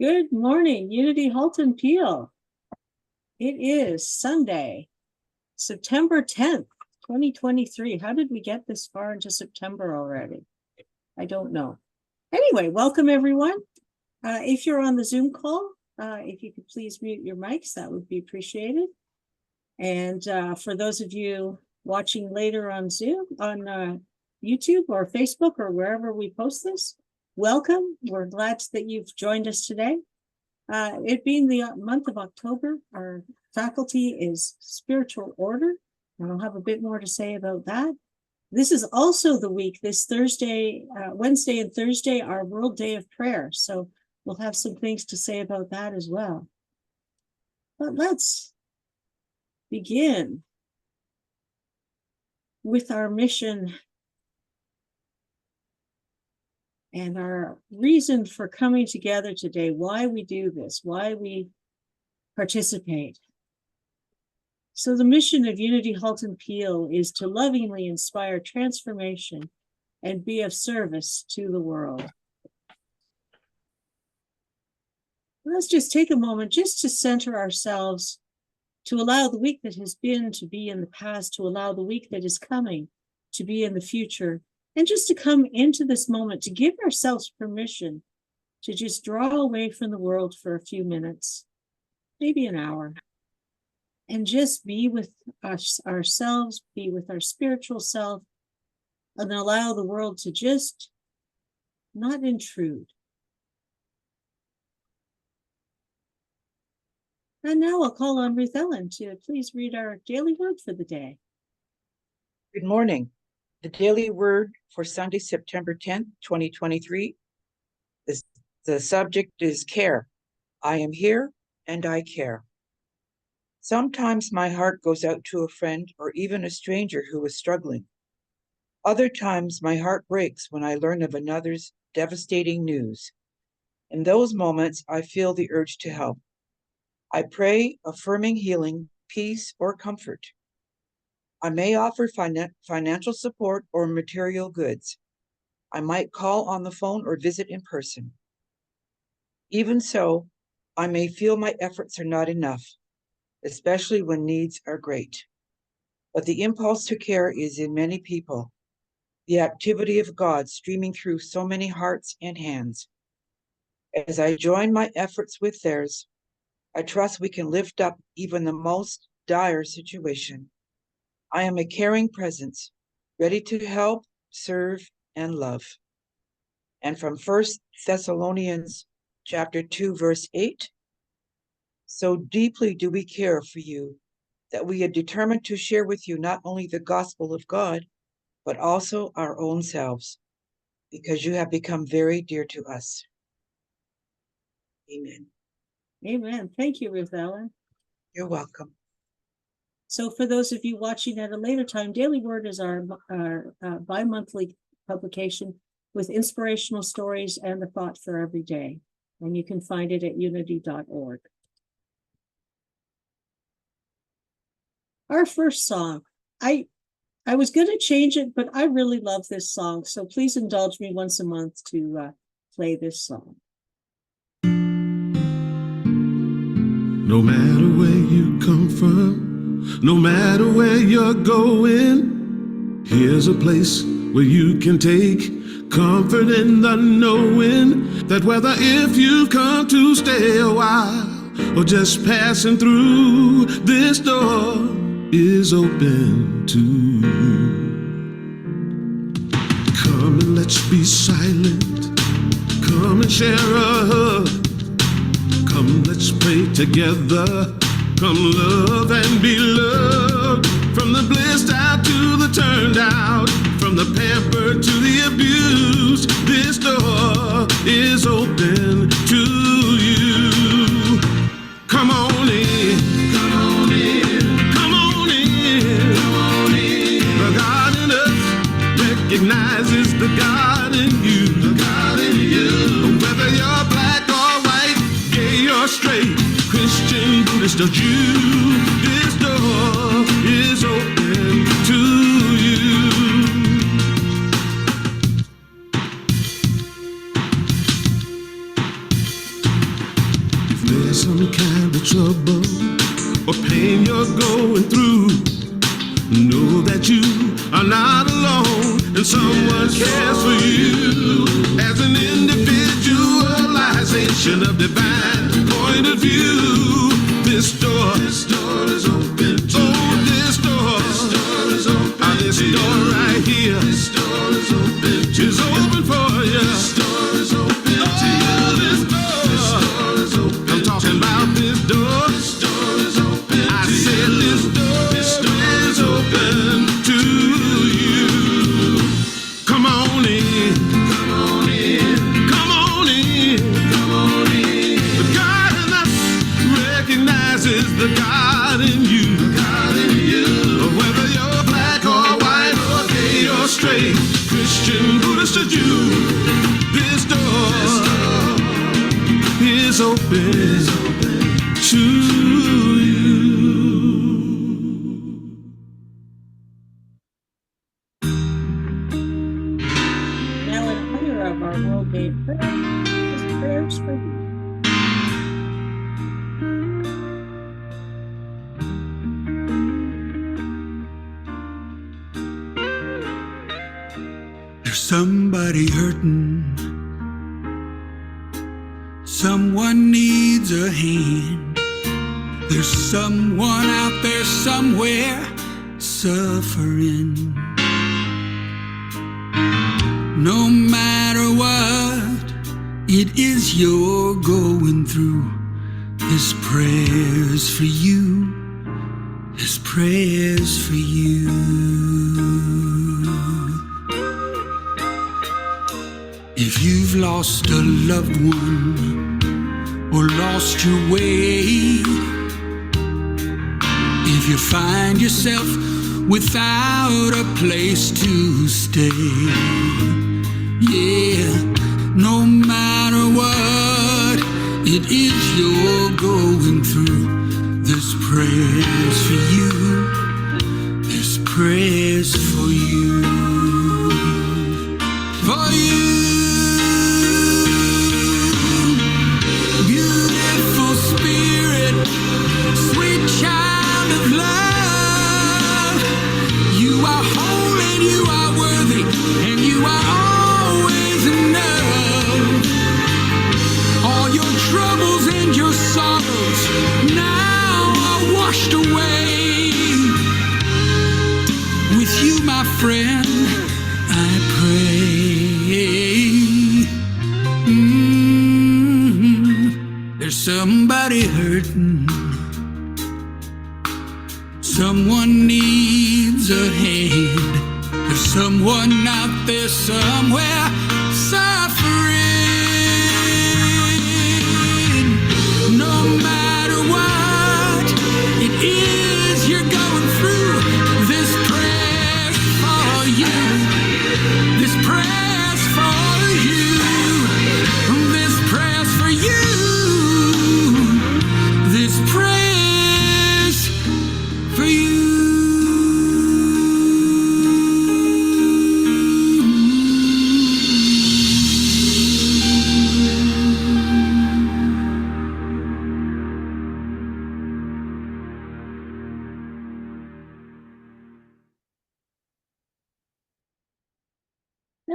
Good morning, Unity Halton Peel. It is Sunday, September 10th, 2023. How did we get this far into September already? I don't know. Anyway, welcome everyone. If you're on the Zoom call, if you could please mute your mics, that would be appreciated. And for those of you watching later on Zoom, on YouTube or Facebook or wherever we post this, welcome. We're glad that you've joined us today. It being the month of October, our faculty is spiritual order, and I'll have a bit more to say about that. This is also the week, this Thursday, Wednesday and Thursday, our World Day of Prayer. So we'll have some things to say about that as well. But let's begin with our mission and our reason for coming together today, why we do this, why we participate. So the mission of Unity Halton Peel is to lovingly inspire transformation and be of service to the world. Let's just take a moment just to center ourselves, to allow the week that has been to be in the past, to allow the week that is coming to be in the future, and just to come into this moment, to give ourselves permission to just draw away from the world for a few minutes, maybe an hour, and just be with us, ourselves, be with our spiritual self, and allow the world to just not intrude. And now I'll call on Ruth Ellen to please read our daily word for the day. Good morning. The daily word for Sunday, September 10th, 2023. The subject is care. I am here and I care. Sometimes my heart goes out to a friend or even a stranger who is struggling. Other times my heart breaks when I learn of another's devastating news. In those moments, I feel the urge to help. I pray, affirming healing, peace, or comfort. I may offer financial support or material goods. I might call on the phone or visit in person. Even so, I may feel my efforts are not enough, especially when needs are great. But the impulse to care is in many people, the activity of God streaming through so many hearts and hands. As I join my efforts with theirs, I trust we can lift up even the most dire situation. I am a caring presence, ready to help, serve, and love. And from 1 Thessalonians chapter 2, verse 8, so deeply do we care for you that we are determined to share with you not only the gospel of God, but also our own selves, because you have become very dear to us. Amen. Amen. Thank you, Ruth Ellen. You're welcome. So for those of you watching at a later time, Daily Word is our bi-monthly publication with inspirational stories and the thought for every day. And you can find it at unity.org. Our first song, I was going to change it, but I really love this song. So please indulge me once a month to play this song. No matter where you come from, no matter where you're going, here's a place where you can take comfort in the knowing that whether if you've come to stay a while or just passing through, this door is open to you. Come and let's be silent. Come and share a hug. Come, let's pray together. Come love and be loved. From the blissed out to the turned out, from the pampered to the abused, this door is open to you. Come on in. Come on in. Come on in. Come on in. The God in us recognizes the God in you. The God in you. Whether you're black or white, gay or straight, Christian, Buddhist, or Jew, this door is open to you. some kind of trouble or pain you're going through, know that you are not alone and someone cares for you. As an individualization of divine point of view, this door is open to you. This door is open. This door right here, this door is open for you. This door is open to you. This door is open. I'm talking about this door. This door is open. I said this door is open to you. Come on in. Come on in. Come on in. Come on in. The God in us recognizes the God in you. The God in you. Whether you're black or white or gay or straight, Christian, Buddhist or Jew, this door is open to you. Now in honor of our World Day of Prayer, is prayers for you. There's somebody hurting. Someone needs a hand. There's someone out there somewhere suffering. No matter what it is you're going through, this prayer's for you. This prayer's for you. If you've lost a loved one or lost your way, if you find yourself without a place to stay, yeah, no matter what it is you're going through, this prayer's for you. This prayer's for you. For you. Friend, I pray. There's somebody hurting. Someone needs a hand. There's someone out there somewhere suffering. No matter what it is you're going through, this This prayer's for you. This prayer's for you. This prayer's for you.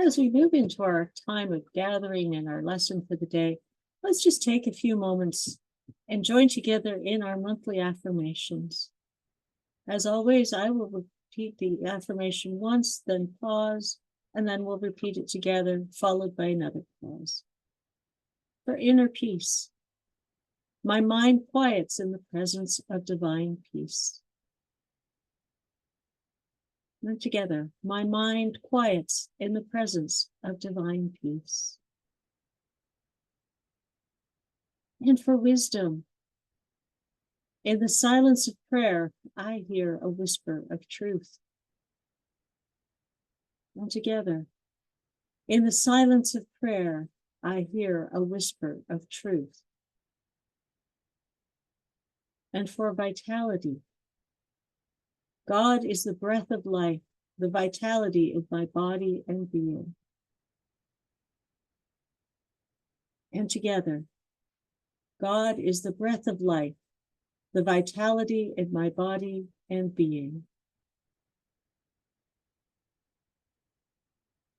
As we move into our time of gathering and our lesson for the day, let's just take a few moments and join together in our monthly affirmations. As always, I will repeat the affirmation once, then pause, and then we'll repeat it together, followed by another pause. For inner peace, my mind quiets in the presence of divine peace. And together, my mind quiets in the presence of divine peace. And for wisdom, in the silence of prayer, I hear a whisper of truth. And together, in the silence of prayer, I hear a whisper of truth. And for vitality, God is the breath of life, the vitality of my body and being. And together, God is the breath of life, the vitality in my body and being.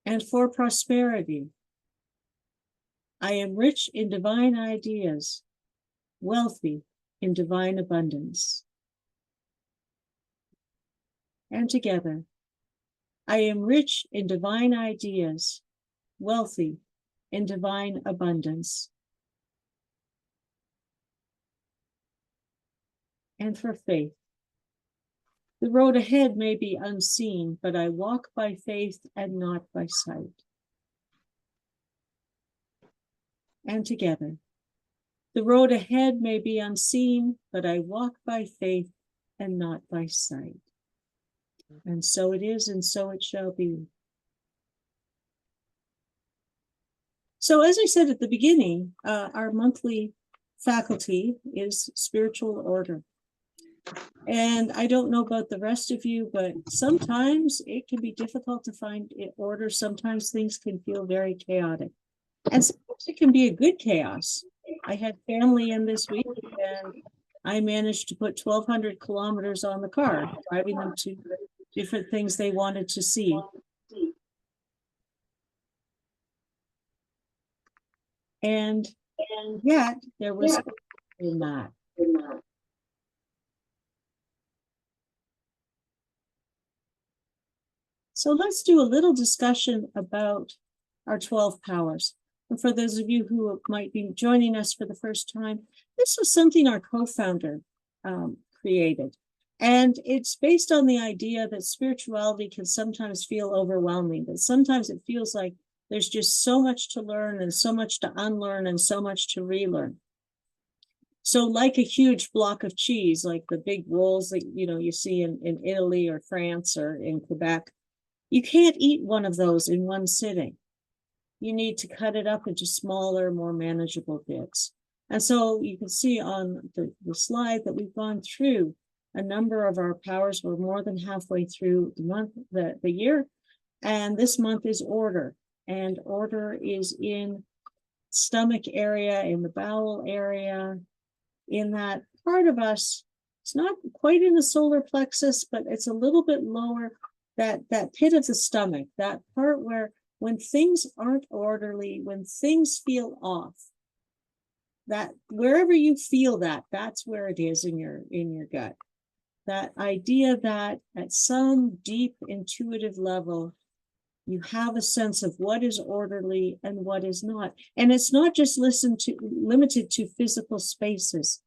And for prosperity, I am rich in divine ideas, wealthy in divine abundance. And together, I am rich in divine ideas, wealthy in divine abundance. And for faith, the road ahead may be unseen, but I walk by faith and not by sight. And together, the road ahead may be unseen, but I walk by faith and not by sight. And so it is, and so it shall be. So as I said at the beginning, our monthly faculty is spiritual order. And I don't know about the rest of you, but sometimes it can be difficult to find order. Sometimes things can feel very chaotic. And sometimes it can be a good chaos. I had family in this week, and I managed to put 1,200 kilometers on the car, driving them to different things they wanted to see. And yet there was in that. So let's do a little discussion about our 12 powers. And for those of you who might be joining us for the first time, this was something our co-founder created. And it's based on the idea that spirituality can sometimes feel overwhelming, that sometimes it feels like there's just so much to learn and so much to unlearn and so much to relearn. So like a huge block of cheese, like the big rolls that you see in Italy or France or in Quebec, you can't eat one of those in one sitting. You need to cut it up into smaller, more manageable bits. And so you can see on the slide that we've gone through a number of our powers. We're more than halfway through the month, the year. And this month is order. And order is in stomach area, in the bowel area, in that part of us. It's not quite in the solar plexus, but it's a little bit lower, that pit of the stomach, that part where when things aren't orderly, when things feel off, that wherever you feel that, that's where it is in your gut. That idea that at some deep intuitive level, you have a sense of what is orderly and what is not. And it's not just limited to physical spaces.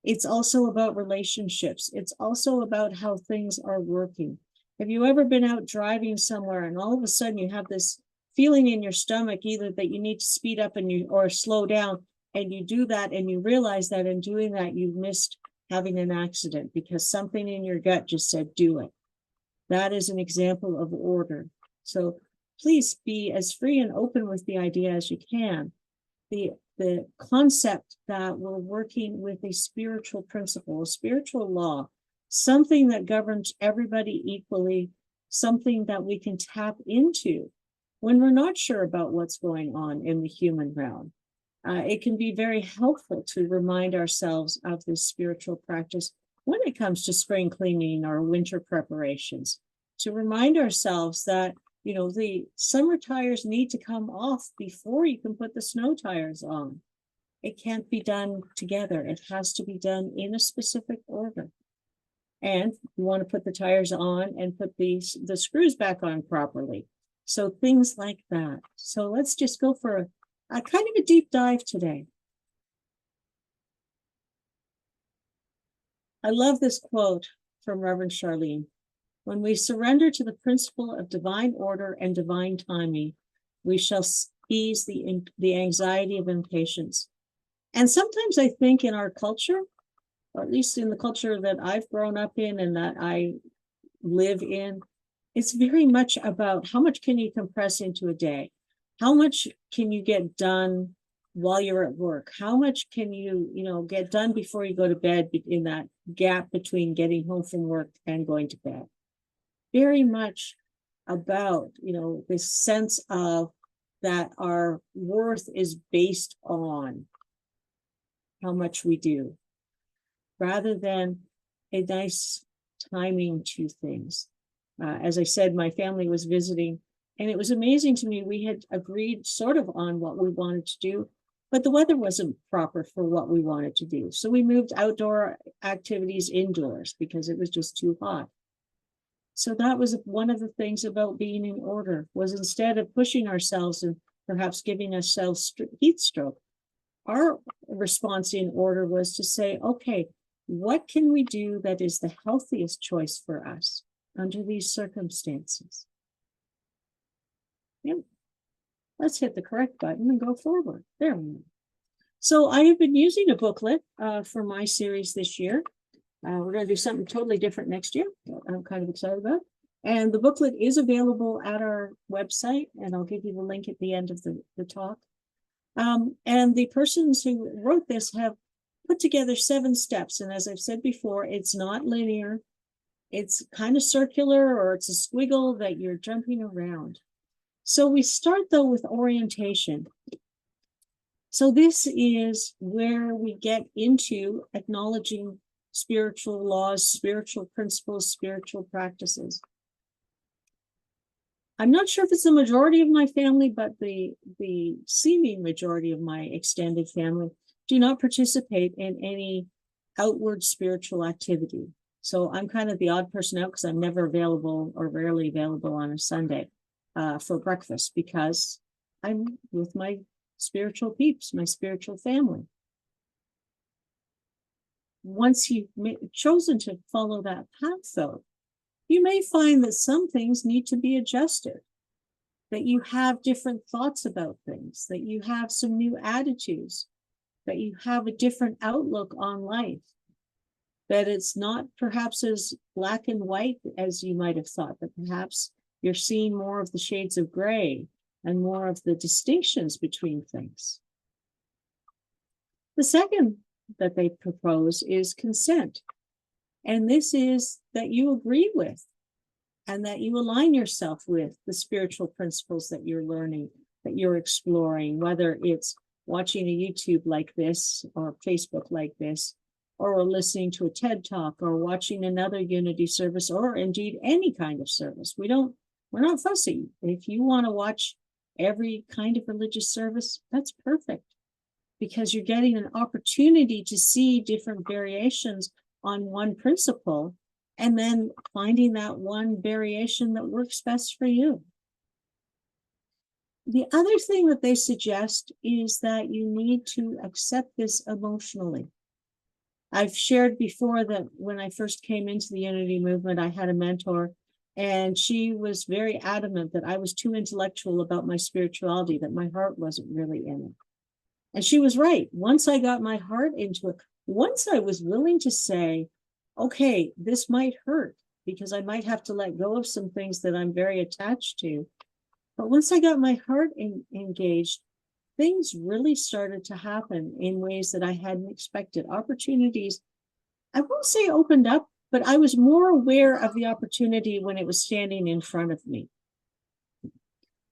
It's also about relationships. It's also about how things are working. Have you ever been out driving somewhere and all of a sudden you have this feeling in your stomach, either that you need to speed up or slow down, and you do that and you realize that in doing that, you've missed having an accident because something in your gut just said, do it. That is an example of order. So please be as free and open with the idea as you can. The concept that we're working with a spiritual principle, a spiritual law, something that governs everybody equally, something that we can tap into when we're not sure about what's going on in the human realm. It can be very helpful to remind ourselves of this spiritual practice when it comes to spring cleaning or winter preparations, to remind ourselves that the summer tires need to come off before you can put the snow tires on. It can't be done together. It has to be done in a specific order. And you want to put the tires on and put the screws back on properly. So things like that. So let's just go for a kind of a deep dive today. I love this quote from Reverend Charlene. When we surrender to the principle of divine order and divine timing, we shall ease the anxiety of impatience. And sometimes I think in our culture, or at least in the culture that I've grown up in and that I live in, it's very much about how much can you compress into a day? How much can you get done while you're at work? How much can you, get done before you go to bed in that gap between getting home from work and going to bed? Very much about, this sense of that our worth is based on how much we do, rather than a nice timing to things. As I said, my family was visiting, and it was amazing to me. We had agreed sort of on what we wanted to do, but the weather wasn't proper for what we wanted to do. So we moved outdoor activities indoors because it was just too hot. So that was one of the things about being in order, was instead of pushing ourselves and perhaps giving ourselves heat stroke, our response in order was to say, okay, what can we do that is the healthiest choice for us under these circumstances? Yep. Let's hit the correct button and go forward. There we go. So I have been using a booklet for my series this year. We're going to do something totally different next year. I'm kind of excited about. And the booklet is available at our website, and I'll give you the link at the end of the talk. And the persons who wrote this have put together 7 steps. And as I've said before, it's not linear. It's kind of circular, or it's a squiggle that you're jumping around. So we start, though, with orientation. So this is where we get into acknowledging spiritual laws, spiritual principles, spiritual practices. I'm not sure if it's the majority of my family, but the seeming majority of my extended family do not participate in any outward spiritual activity. So I'm kind of the odd person out because I'm never available or rarely available on a Sunday for breakfast, because I'm with my spiritual peeps, my spiritual family. Once you've chosen to follow that path, though, you may find that some things need to be adjusted, that you have different thoughts about things, that you have some new attitudes, that you have a different outlook on life, that it's not perhaps as black and white as you might have thought, that perhaps you're seeing more of the shades of gray and more of the distinctions between things. The second that they propose is consent. And this is that you agree with and that you align yourself with the spiritual principles that you're learning, that you're exploring, whether it's watching a YouTube like this or Facebook like this, or listening to a TED Talk, or watching another Unity service, or indeed any kind of service. We're not fussy. If you want to watch every kind of religious service, that's perfect, because you're getting an opportunity to see different variations on one principle, and then finding that one variation that works best for you. The other thing that they suggest is that you need to accept this emotionally. I've shared before that when I first came into the Unity movement, I had a mentor, and she was very adamant that I was too intellectual about my spirituality, that my heart wasn't really in it. And she was right. Once I got my heart into it, once I was willing to say, okay, this might hurt because I might have to let go of some things that I'm very attached to. But once I got my heart engaged, things really started to happen in ways that I hadn't expected. Opportunities, I won't say opened up, but I was more aware of the opportunity when it was standing in front of me.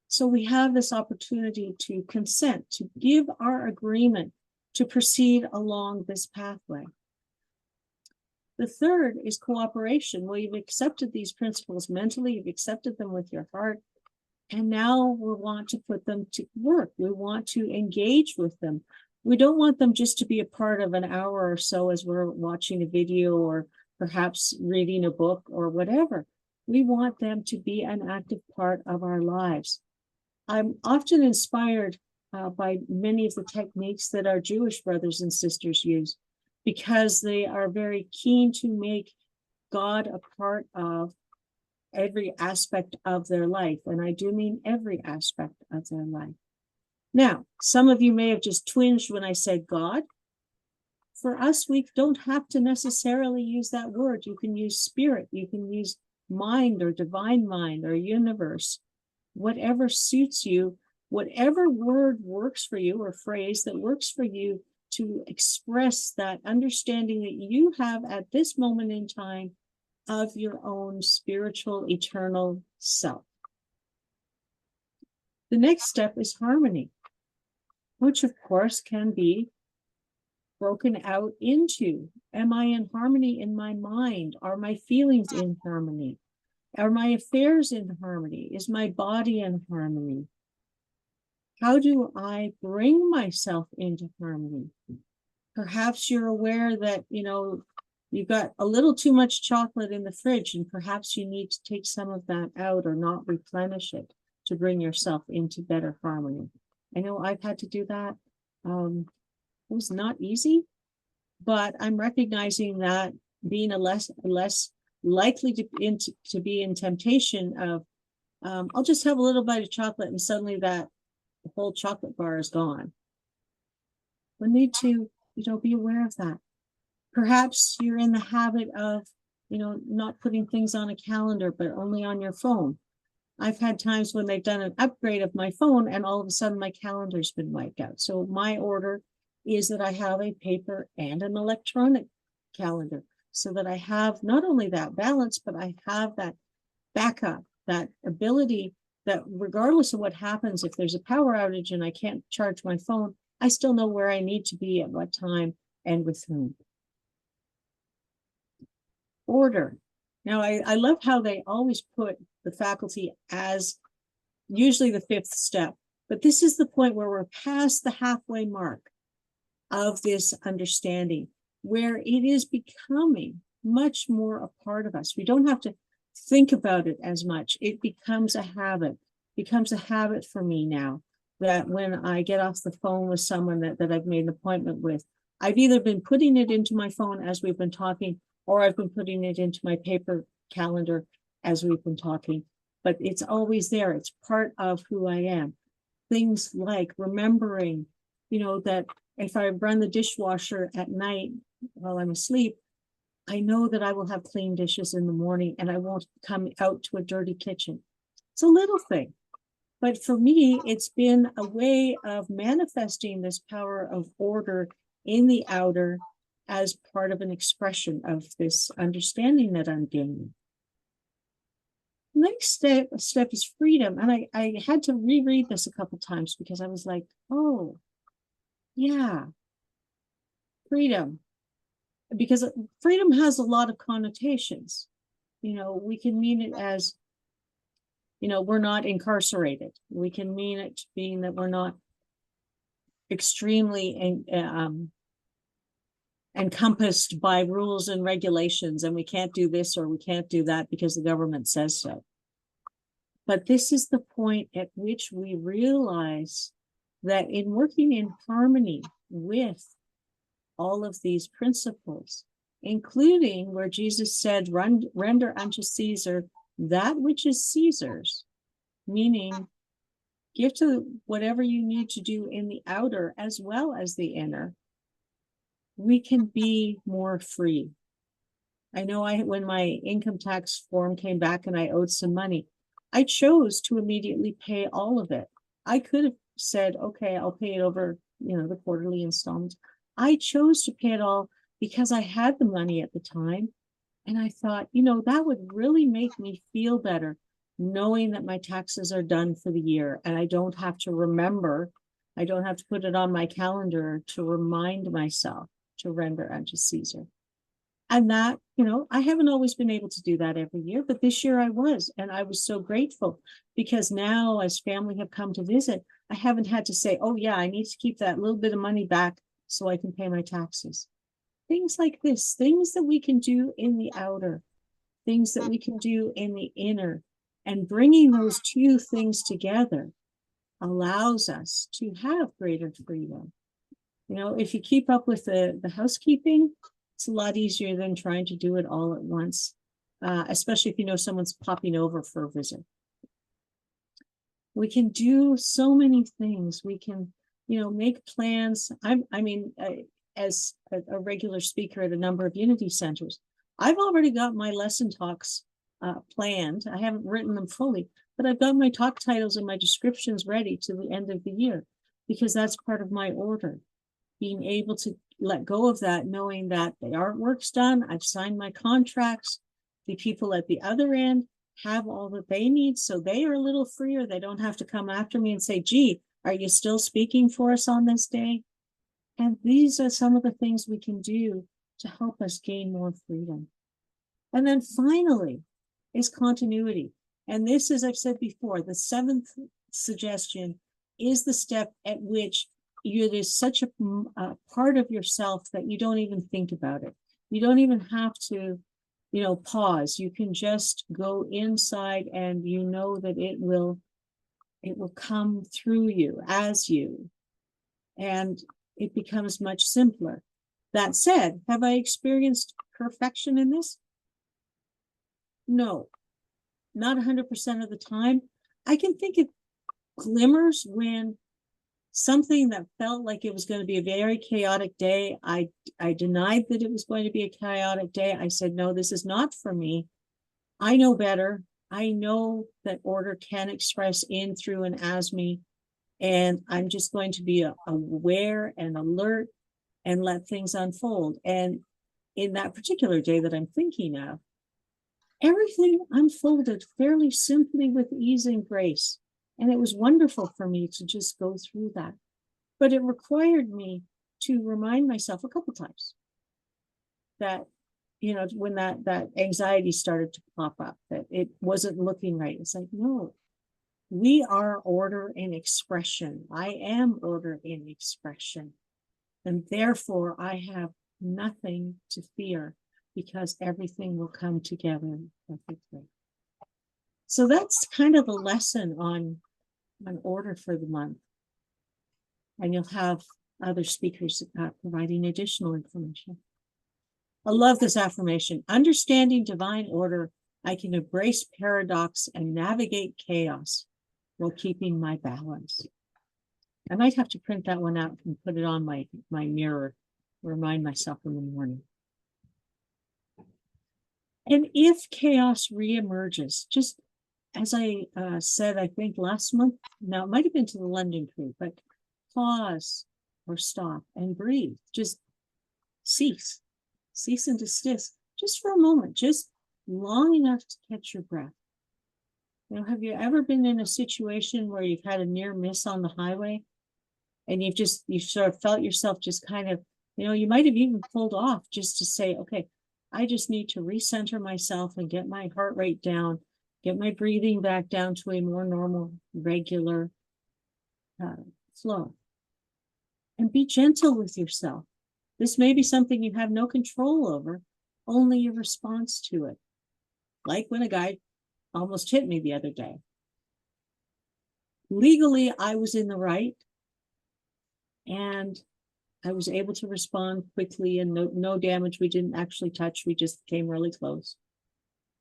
So we have this opportunity to consent, to give our agreement to proceed along this pathway. The third is cooperation. Well, you've accepted these principles mentally, you've accepted them with your heart, and now we want to put them to work. We want to engage with them. We don't want them just to be a part of an hour or so as we're watching a video or perhaps reading a book or whatever. We want them to be an active part of our lives. I'm often inspired by many of the techniques that our Jewish brothers and sisters use, because they are very keen to make God a part of every aspect of their life. And I do mean every aspect of their life. Now, some of you may have just twinged when I said God. For us, we don't have to necessarily use that word. You can use spirit, you can use mind or divine mind or universe. Whatever suits you, whatever word works for you or phrase that works for you to express that understanding that you have at this moment in time of your own spiritual, eternal self. The next step is harmony, which of course can be broken out into, am I in harmony in my mind? Are my feelings in harmony? Are my affairs in harmony? Is my body in harmony? How do I bring myself into harmony? Perhaps you're aware that, you've got a little too much chocolate in the fridge, and perhaps you need to take some of that out or not replenish it to bring yourself into better harmony. I know I've had to do that. It was not easy, but I'm recognizing that being less likely to be in temptation of, I'll just have a little bite of chocolate and suddenly the whole chocolate bar is gone. We need to, be aware of that. Perhaps you're in the habit of, not putting things on a calendar, but only on your phone. I've had times when they've done an upgrade of my phone and all of a sudden my calendar's been wiped out. So my order is that I have a paper and an electronic calendar so that I have not only that balance, but I have that backup, that ability that regardless of what happens, if there's a power outage and I can't charge my phone, I still know where I need to be at what time and with whom. Order. Now, I love how they always put the faculty as usually the fifth step, but this is the point where we're past the halfway mark of this understanding, where it is becoming much more a part of us. We don't have to think about it as much. It becomes a habit, for me now, that when I get off the phone with someone that I've made an appointment with, I've either been putting it into my phone as we've been talking, or I've been putting it into my paper calendar as we've been talking, but it's always there. It's part of who I am. Things like remembering, that if I run the dishwasher at night while I'm asleep, I know that I will have clean dishes in the morning and I won't come out to a dirty kitchen. It's a little thing, but for me, it's been a way of manifesting this power of order in the outer as part of an expression of this understanding that I'm gaining. Next step is freedom. And I had to reread this a couple times because I was like, oh, yeah, freedom. Because freedom has a lot of connotations. We can mean it as, we're not incarcerated. We can mean it being that we're not extremely encompassed by rules and regulations, and we can't do this or we can't do that because the government says so. But this is the point at which we realize that in working in harmony with all of these principles, including where Jesus said, render unto Caesar that which is Caesar's, meaning give to whatever you need to do in the outer as well as the inner, we can be more free. I know when my income tax form came back and I owed some money, I chose to immediately pay all of it. I could have said, okay, I'll pay it over, the quarterly installments. I chose to pay it all because I had the money at the time. And I thought, that would really make me feel better knowing that my taxes are done for the year and I don't have to remember, I don't have to put it on my calendar to remind myself to render unto Caesar. And that, I haven't always been able to do that every year, but this year I was, and I was so grateful because now as family have come to visit, I haven't had to say, oh yeah, I need to keep that little bit of money back so I can pay my taxes. Things like this, things that we can do in the outer, things that we can do in the inner, and bringing those two things together allows us to have greater freedom. If you keep up with the housekeeping, it's a lot easier than trying to do it all at once, especially if someone's popping over for a visit. We can do so many things. We can, make plans. As a regular speaker at a number of Unity centers, I've already got my lesson talks planned. I haven't written them fully, but I've got my talk titles and my descriptions ready to the end of the year because that's part of my order. Being able to let go of that, knowing that the artwork's done, I've signed my contracts, the people at the other end have all that they need, so they are a little freer. They don't have to come after me and say, gee, are you still speaking for us on this day? And these are some of the things we can do to help us gain more freedom. And then finally is continuity. And this, as I've said before, the seventh suggestion is the step at which it is such a part of yourself that you don't even think about it. You don't even have to, pause. You can just go inside and you know that it will come through you, as you, and it becomes much simpler. That said, have I experienced perfection in this? No, not 100% of the time. I can think of glimmers when something that felt like it was going to be a very chaotic day. I denied that it was going to be a chaotic day. I said, no, this is not for me. I know better. I know that order can express in, through, and as me. And I'm just going to be aware and alert and let things unfold. And in that particular day that I'm thinking of, everything unfolded fairly simply with ease and grace. And it was wonderful for me to just go through that. But it required me to remind myself a couple times that, when that anxiety started to pop up, that it wasn't looking right. It's like, no, we are order in expression. I am order in expression. And therefore, I have nothing to fear because everything will come together perfectly. So that's kind of the lesson on order for the month. And you'll have other speakers providing additional information. I love this affirmation. Understanding divine order, I can embrace paradox and navigate chaos while keeping my balance. I might have to print that one out and put it on my mirror, remind myself in the morning. And if chaos reemerges, just as I said, I think last month, now it might have been to the London crew, but pause or stop and breathe. Just cease and desist, just for a moment, just long enough to catch your breath. Have you ever been in a situation where you've had a near miss on the highway and you've sort of felt yourself just kind of, you might have even pulled off just to say, okay, I just need to recenter myself and get my heart rate down, get my breathing back down to a more normal, regular flow. And be gentle with yourself. This may be something you have no control over, only your response to it. Like when a guy almost hit me the other day. Legally, I was in the right, and I was able to respond quickly, and no damage. We didn't actually touch. We just came really close.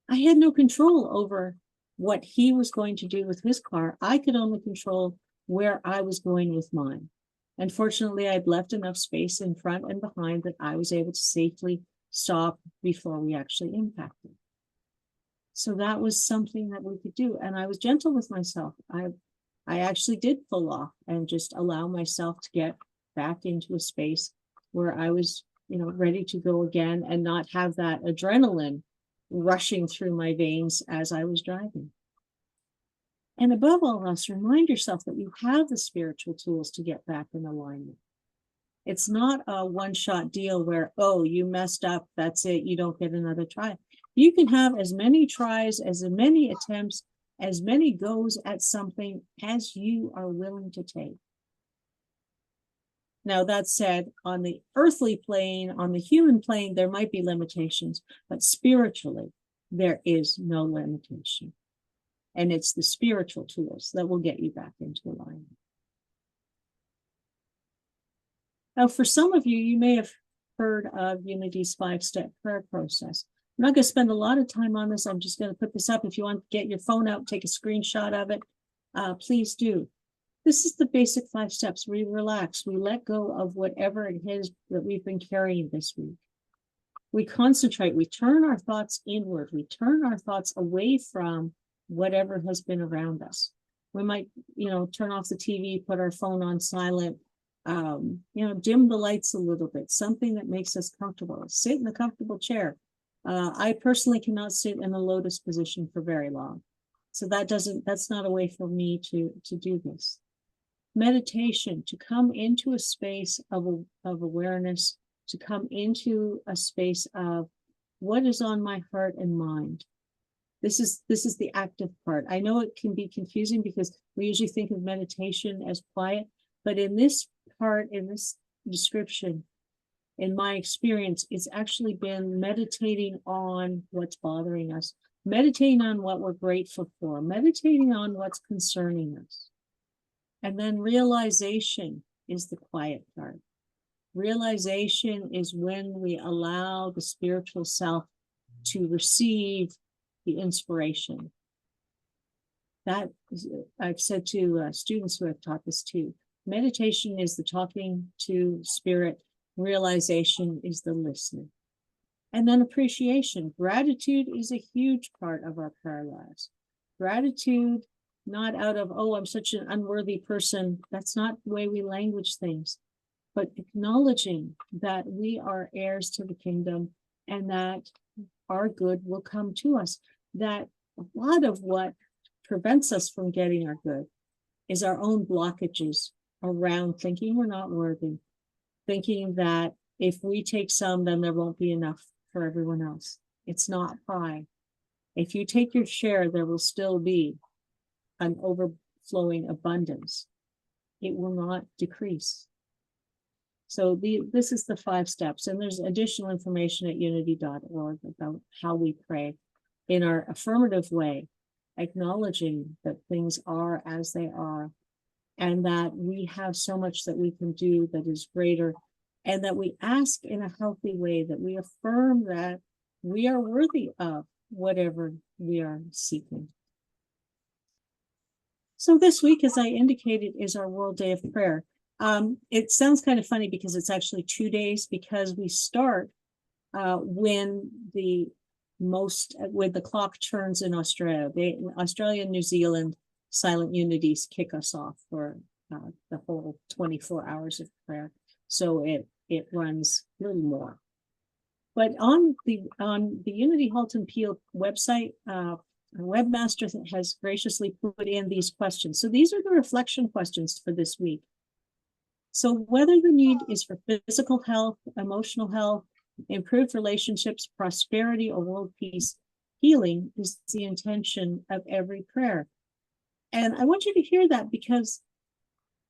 I had no control over what he was going to do with his car. I could only control where I was going with mine. And fortunately, I'd left enough space in front and behind that I was able to safely stop before we actually impacted. So that was something that we could do. And I was gentle with myself. I actually did pull off and just allow myself to get back into a space where I was, ready to go again and not have that adrenaline rushing through my veins as I was driving. And above all else, remind yourself that you have the spiritual tools to get back in alignment. It's not a one-shot deal where, oh, you messed up, that's it, you don't get another try. You can have as many tries, as many attempts, as many goes at something as you are willing to take. Now, that said, on the earthly plane, on the human plane, there might be limitations, but spiritually, there is no limitation. And it's the spiritual tools that will get you back into alignment. Now, for some of you, you may have heard of Unity's 5-step prayer process. I'm not going to spend a lot of time on this. I'm just going to put this up. If you want to get your phone out, take a screenshot of it, please do. This is the basic 5 steps. We relax. We let go of whatever it is that we've been carrying this week. We concentrate. We turn our thoughts inward. We turn our thoughts away from whatever has been around us. We might, turn off the TV, put our phone on silent, dim the lights a little bit, something that makes us comfortable. Sit in a comfortable chair. I personally cannot sit in a lotus position for very long. So that's not a way for me to do this. meditation, to come into a space of awareness, to come into a space of what is on my heart and mind. This is the active part. I know it can be confusing because we usually think of meditation as quiet, but in this part, in this description, in my experience, it's actually been meditating on what's bothering us, meditating on what we're grateful for, meditating on what's concerning us. And then realization is the quiet part. Realization is when we allow the spiritual self to receive the inspiration. That is, I've said to students who have taught this too. Meditation is the talking to spirit. Realization is the listening. And then appreciation. Gratitude is a huge part of our prayer lives. Gratitude, not out of, oh, I'm such an unworthy person. That's not the way we language things. But acknowledging that we are heirs to the kingdom and that our good will come to us. That a lot of what prevents us from getting our good is our own blockages around thinking we're not worthy, thinking that if we take some, then there won't be enough for everyone else. It's not pie. If you take your share, there will still be an overflowing abundance. It will not decrease. So this is the 5 steps, and there's additional information at unity.org about how we pray in our affirmative way, acknowledging that things are as they are, and that we have so much that we can do that is greater, and that we ask in a healthy way, that we affirm that we are worthy of whatever we are seeking. So this week, as I indicated, is our World Day of Prayer. It sounds kind of funny because it's actually 2 days, because we start when the clock turns in Australia. Australia and New Zealand silent unities kick us off for the whole 24 hours of prayer. So it runs a little more. But on the Unity Halton Peel website, our webmaster has graciously put in these questions. So these are the reflection questions for this week. So whether the need is for physical health, emotional health, improved relationships, prosperity, or world peace, healing is the intention of every prayer. And I want you to hear that, because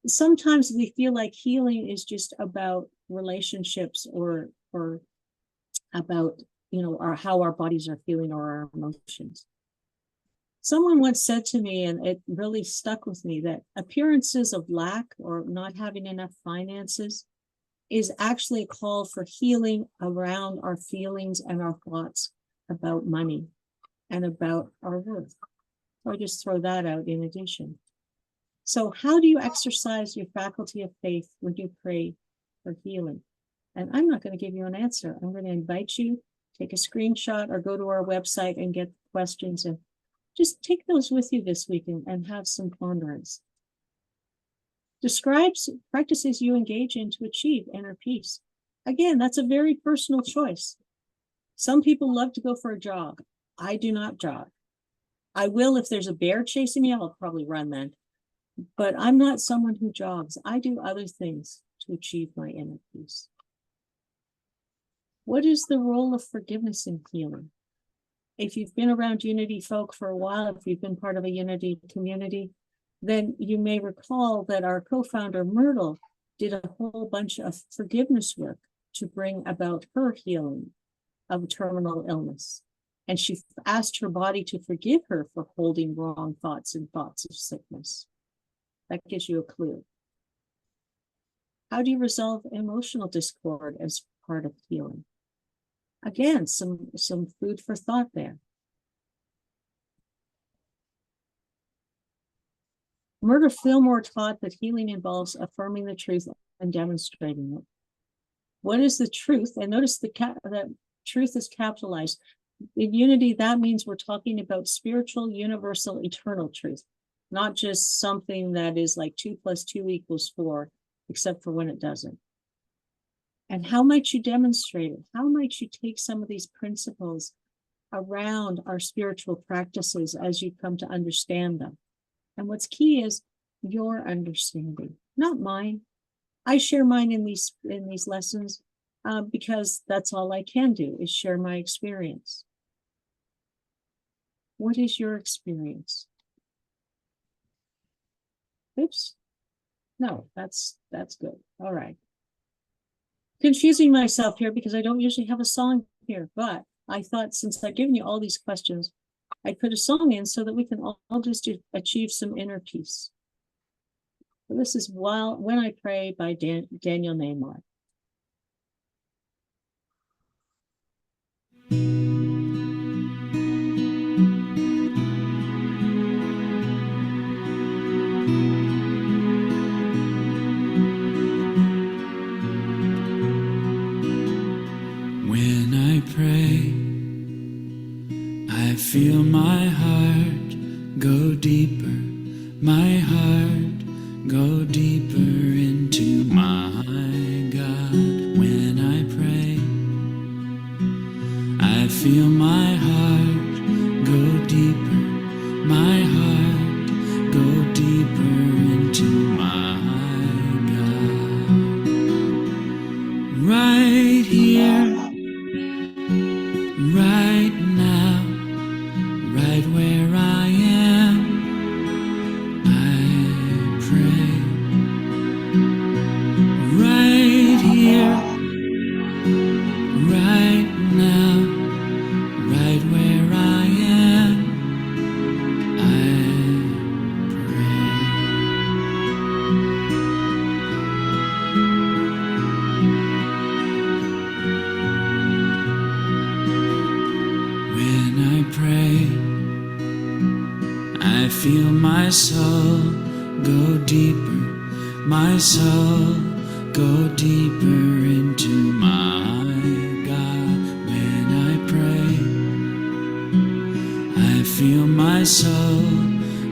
sometimes we feel like healing is just about relationships or about, how our bodies are feeling or our emotions. Someone once said to me, and it really stuck with me, that appearances of lack or not having enough finances is actually a call for healing around our feelings and our thoughts about money and about our worth. So I just throw that out in addition. So how do you exercise your faculty of faith when you pray for healing? And I'm not going to give you an answer. I'm going to invite you, take a screenshot or go to our website and get questions, and just take those with you this week and have some ponderance. Describes practices you engage in to achieve inner peace. Again, that's a very personal choice. Some people love to go for a jog. I do not jog. I will if there's a bear chasing me, I'll probably run then. But I'm not someone who jogs. I do other things to achieve my inner peace. What is the role of forgiveness in healing? If you've been around Unity folk for a while, if you've been part of a Unity community, then you may recall that our co-founder Myrtle did a whole bunch of forgiveness work to bring about her healing of terminal illness. And she asked her body to forgive her for holding wrong thoughts and thoughts of sickness. That gives you a clue. How do you resolve emotional discord as part of healing? Again, some food for thought there. Murder Fillmore taught that healing involves affirming the truth and demonstrating it. What is the truth? And notice the truth is capitalized. In Unity, that means we're talking about spiritual, universal, eternal truth, not just something that is like 2 + 2 = 4, except for when it doesn't. And how might you demonstrate it? How might you take some of these principles around our spiritual practices as you come to understand them? And what's key is your understanding, not mine. I share mine in these lessons because that's all I can do is share my experience. What is your experience? Oops. No, that's good. All right. Confusing myself here because I don't usually have a song here, but I thought since I've given you all these questions, I'd put a song in so that we can all just achieve some inner peace. So this is When I Pray by Daniel Neymar. When I pray, I feel my heart go deeper, my heart go deeper into my God. When I pray, I feel my heart go deeper, my heart go deeper into my God. Right here, right now, right where I am, I pray. Right here, right now, right where I am, I pray. When I pray, I feel my soul go deeper, my soul go deeper into my God. When I pray, I feel my soul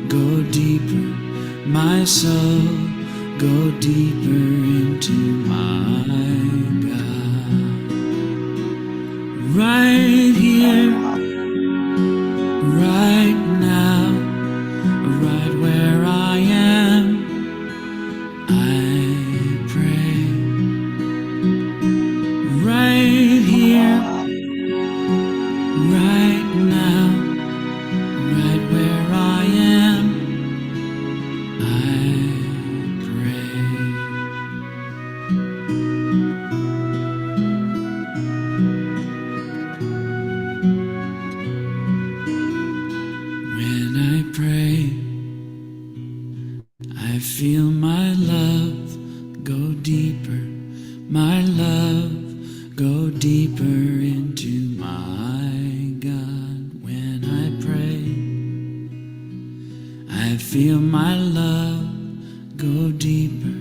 go deeper, my soul go deeper into my God. Right here, right now, right where I am, I pray. Right here, right now, right where I am, I pray. When I pray, I feel my love go deeper, my love go deeper into my God. When I pray, I feel my love go deeper,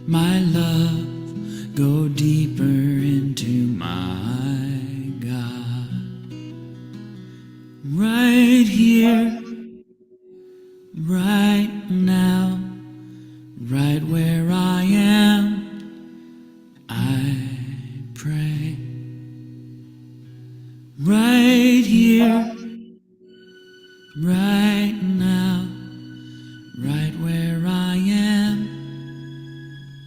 my love go deeper into my God. Right here, right now, right where I am, I pray. Right here, right now, right where I am,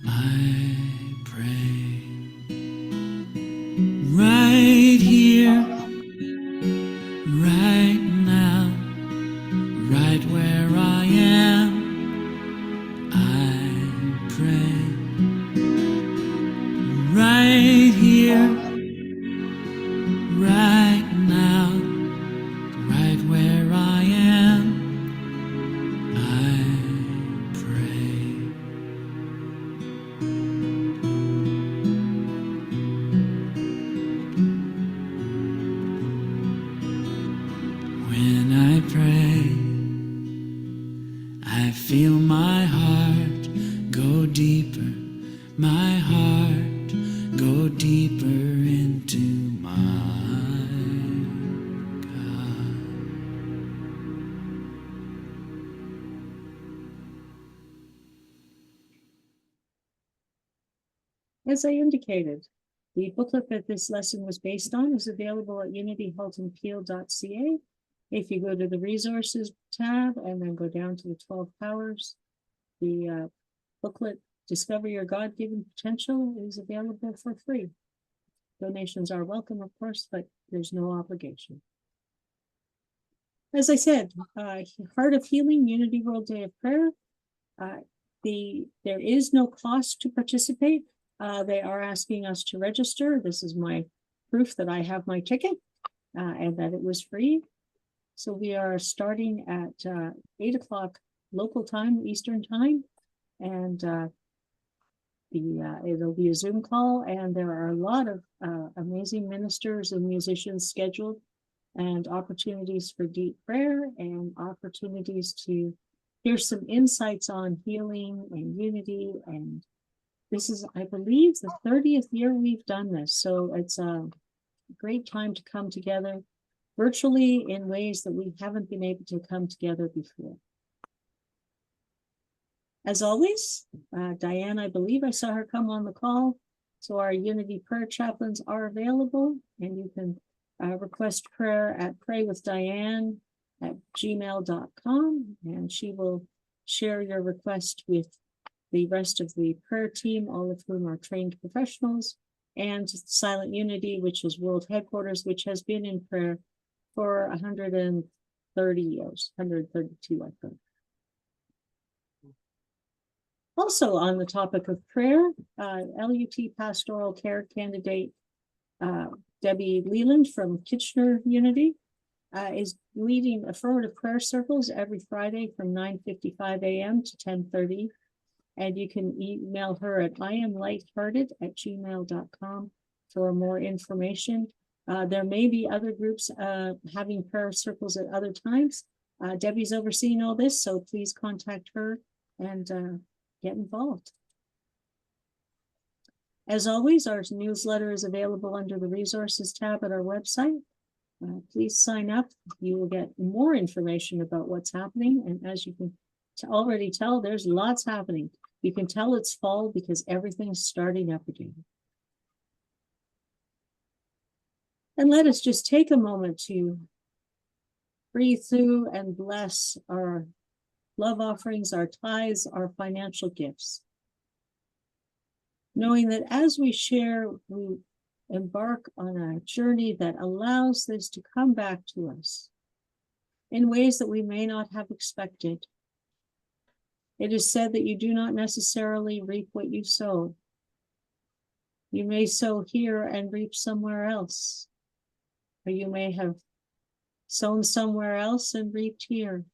I pray. Right here, right now, right where I am, I pray. Right here, right now, right where I am, I pray. When I pray, I feel my heart go deeper, my heart go deeper into my God. As I indicated, the booklet that this lesson was based on is available at unityhaltonpeel.ca. If you go to the resources tab and then go down to the 12 powers, The booklet, Discover Your God-Given Potential, is available for free. Donations are welcome, of course, but there's no obligation. As I said, Heart of Healing, Unity World Day of Prayer. There is no cost to participate. They are asking us to register. This is my proof that I have my ticket and that it was free. So we are starting at 8 o'clock local time, Eastern time, and it'll be a Zoom call, and there are a lot of amazing ministers and musicians scheduled, and opportunities for deep prayer and opportunities to hear some insights on healing and unity. And this is, I believe, the 30th year we've done this. So it's a great time to come together virtually in ways that we haven't been able to come together before. As always, Diane, I believe I saw her come on the call. So our Unity prayer chaplains are available, and you can request prayer at praywithdiane@gmail.com, and she will share your request with the rest of the prayer team, all of whom are trained professionals, and Silent Unity, which is world headquarters, which has been in prayer for 130 years, 132, I think. Also on the topic of prayer, LUT pastoral care candidate Debbie Leland from Kitchener Unity is leading affirmative prayer circles every Friday from 9:55 a.m. to 10:30. And you can email her at iamlighthearted@gmail.com for more information. There may be other groups having prayer circles at other times. Debbie's overseeing all this, so please contact her and get involved. As always, our newsletter is available under the resources tab at our website. Please sign up. You will get more information about what's happening. And as you can already tell, there's lots happening. You can tell it's fall because everything's starting up again. And let us just take a moment to breathe through and bless our love offerings, our tithes, our financial gifts. Knowing that as we share, we embark on a journey that allows this to come back to us in ways that we may not have expected. It is said that you do not necessarily reap what you sow. You may sow here and reap somewhere else, or you may have sown somewhere else and reaped here.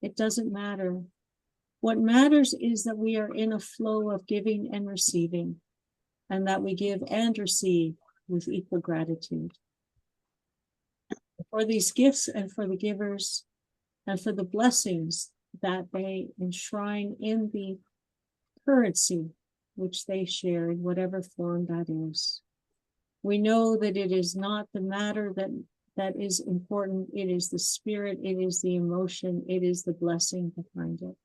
It doesn't matter. What matters is that we are in a flow of giving and receiving, and that we give and receive with equal gratitude for these gifts and for the givers and for the blessings that they enshrine in the currency which they share in whatever form that is. We know that it is not the matter that is important. It is the spirit, it is the emotion, it is the blessing behind it.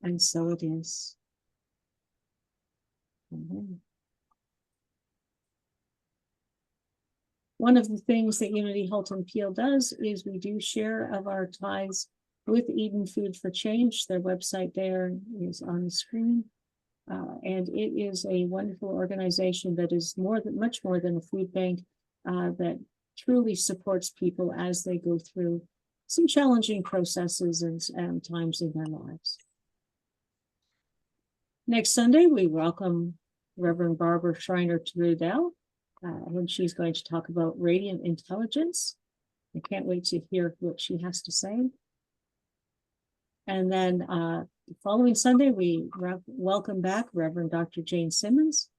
And so it is. Amen. One of the things that Unity Halton Peel does is we do share of our tithes with Eden Food for Change. Their website there is on the screen. And it is a wonderful organization that is much more than a food bank, that truly supports people as they go through some challenging processes and times in their lives. Next Sunday, we welcome Reverend Barbara Schreiner-Trudell, and she's going to talk about radiant intelligence. I can't wait to hear what she has to say. And then the following Sunday, we welcome back Reverend Dr. Jane Simmons.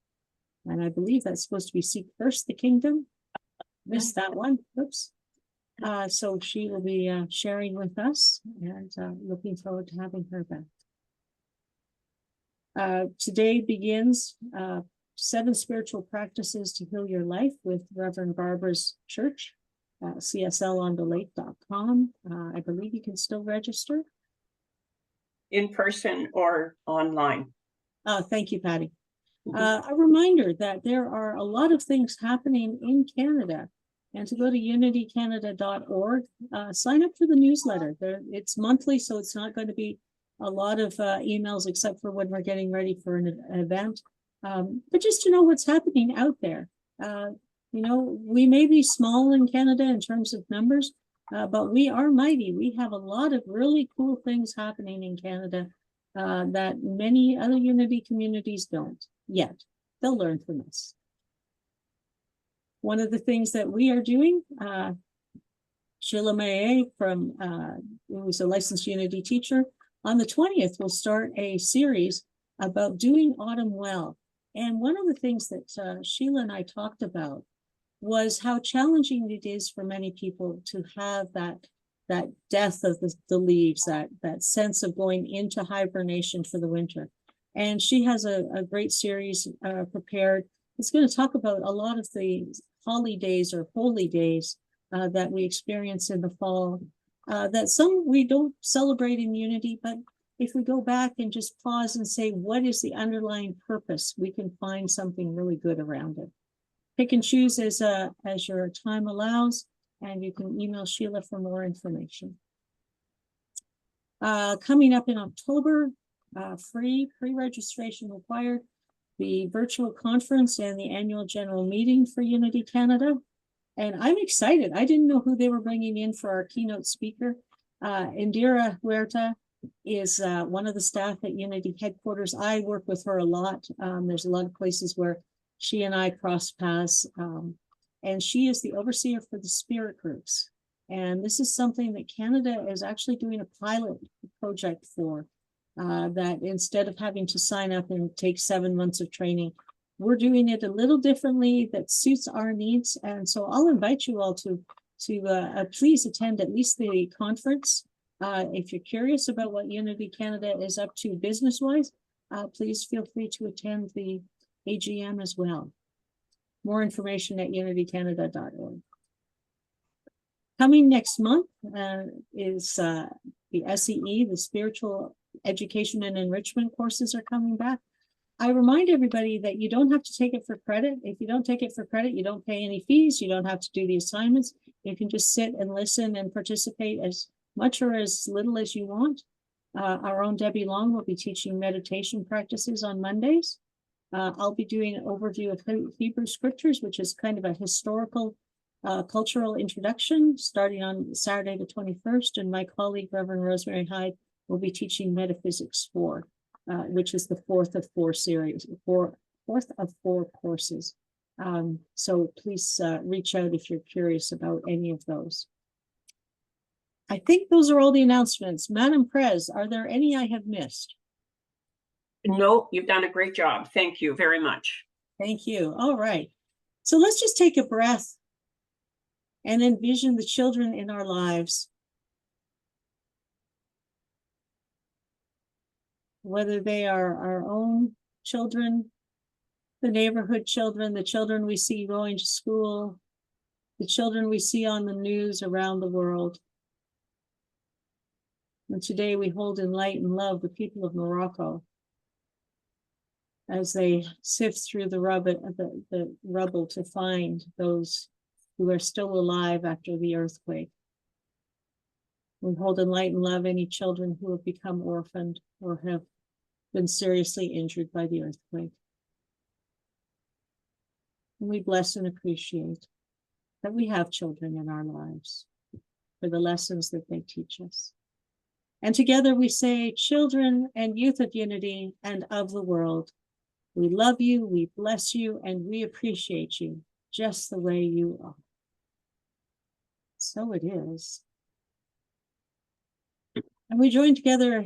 And I believe that's supposed to be Seek First the Kingdom. Missed that one. Oops. So she will be sharing with us, and looking forward to having her back. Today begins 7 spiritual practices to heal your life with Reverend Barbara's church, cslondelake.com. I believe you can still register. In person or online. Thank you, Patty. A reminder that there are a lot of things happening in Canada, and to go to unitycanada.org, sign up for the newsletter. It's monthly, so it's not going to be a lot of emails, except for when we're getting ready for an event. But just to know what's happening out there. You know, we may be small in Canada in terms of numbers, but we are mighty. We have a lot of really cool things happening in Canada that many other Unity communities don't yet. They'll learn from us. One of the things that we are doing, Sheila Maye who's a licensed Unity teacher, on the 20th, we'll start a series about doing autumn well. And one of the things that Sheila and I talked about was how challenging it is for many people to have that death of the leaves, that sense of going into hibernation for the winter. And she has a great series prepared. It's going to talk about a lot of the holidays or holy days that we experience in the fall, that some we don't celebrate in Unity, but if we go back and just pause and say, what is the underlying purpose, we can find something really good around it. Pick and choose as your time allows, and you can email Sheila for more information. Coming up in October, free pre-registration required, the virtual conference and the annual general meeting for Unity Canada. And I'm excited. I didn't know who they were bringing in for our keynote speaker. Indira Huerta is one of the staff at Unity headquarters. I work with her a lot. There's a lot of places where she and I cross paths. And she is the overseer for the spirit groups. And this is something that Canada is actually doing a pilot project for, that instead of having to sign up and take 7 months of training, we're doing it a little differently that suits our needs. And so I'll invite you all to please attend at least the conference. If you're curious about what Unity Canada is up to business-wise, please feel free to attend the AGM as well. More information at unitycanada.org. Coming next month is the SEE, the Spiritual Education and Enrichment courses are coming back. I remind everybody that you don't have to take it for credit. If you don't take it for credit, you don't pay any fees. You don't have to do the assignments. You can just sit and listen and participate as much or as little as you want. Our own Debbie Long will be teaching meditation practices on Mondays. I'll be doing an overview of Hebrew scriptures, which is kind of a historical, cultural introduction, starting on Saturday the 21st. And my colleague, Reverend Rosemary Hyde, will be teaching Metaphysics 4, which is the fourth of four courses. So please reach out if you're curious about any of those. I think those are all the announcements. Madam Prez, are there any I have missed? No, you've done a great job. Thank you very much. Thank you. All right. So let's just take a breath and envision the children in our lives. Whether they are our own children, the neighborhood children, the children we see going to school, the children we see on the news around the world. And today we hold in light and love the people of Morocco as they sift through the rubble to find those who are still alive after the earthquake. We hold in light and love any children who have become orphaned or have been seriously injured by the earthquake. And we bless and appreciate that we have children in our lives for the lessons that they teach us. And together we say, children and youth of Unity and of the world, we love you, we bless you, and we appreciate you just the way you are. So it is. And we join together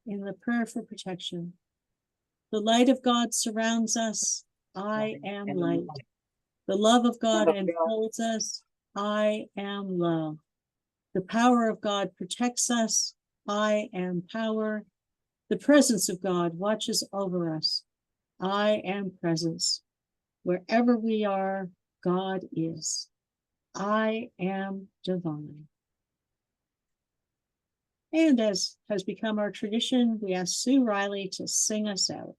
in the prayer for protection. The light of God surrounds us. I am light. The love of God enfolds us. I am love. The power of God protects us. I am power. The presence of God watches over us. I am presence. Wherever we are, God is. I am divine. And as has become our tradition, we ask Sue Riley to sing us out.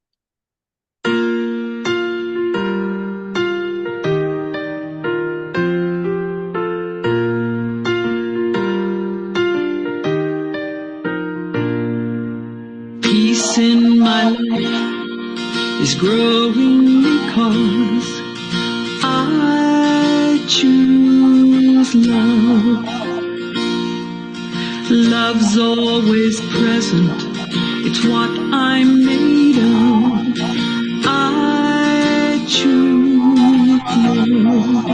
is growing because I choose love. Love's always present, it's what I'm made of. I choose love.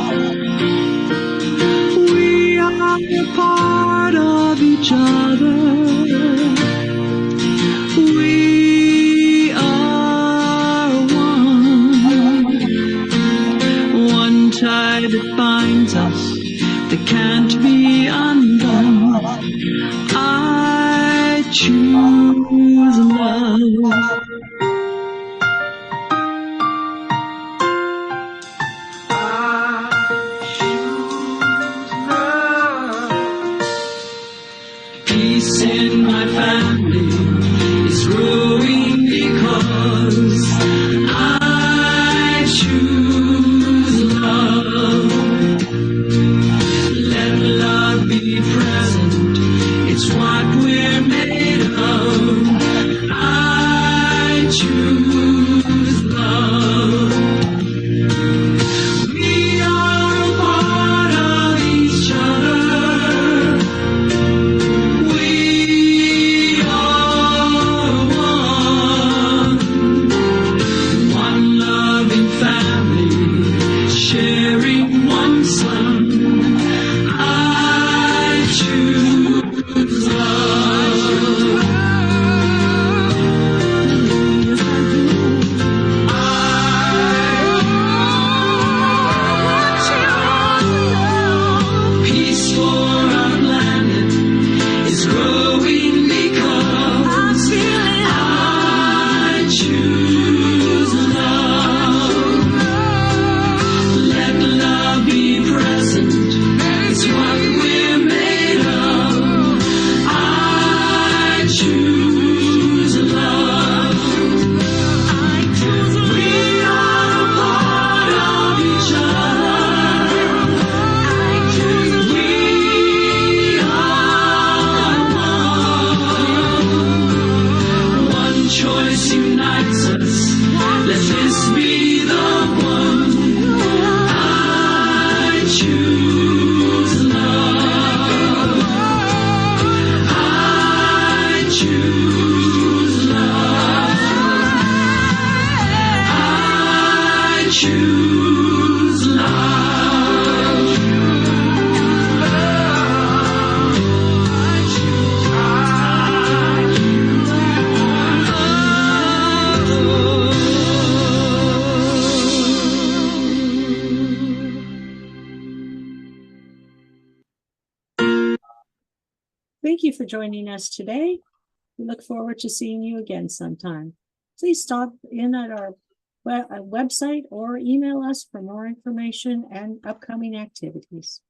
We are a part of each other. We are one tie that binds us, that can't be undone. I choose love. Peace in my family is growing because I choose love. Let love be present, it's what we're made of. I choose love. We are a part of each other. We are one loving family, sharing one son. I choose love. Yes, I do. Peace for our planet is growing because I choose love. Let love be present, it's what we're made of. I choose love. We are a part of each other. We are one choice unites us. Let this be the one. I choose love. I choose love. I choose love. Thank you for joining us today. We look forward to seeing you again sometime. Please stop in at our website or email us for more information and upcoming activities.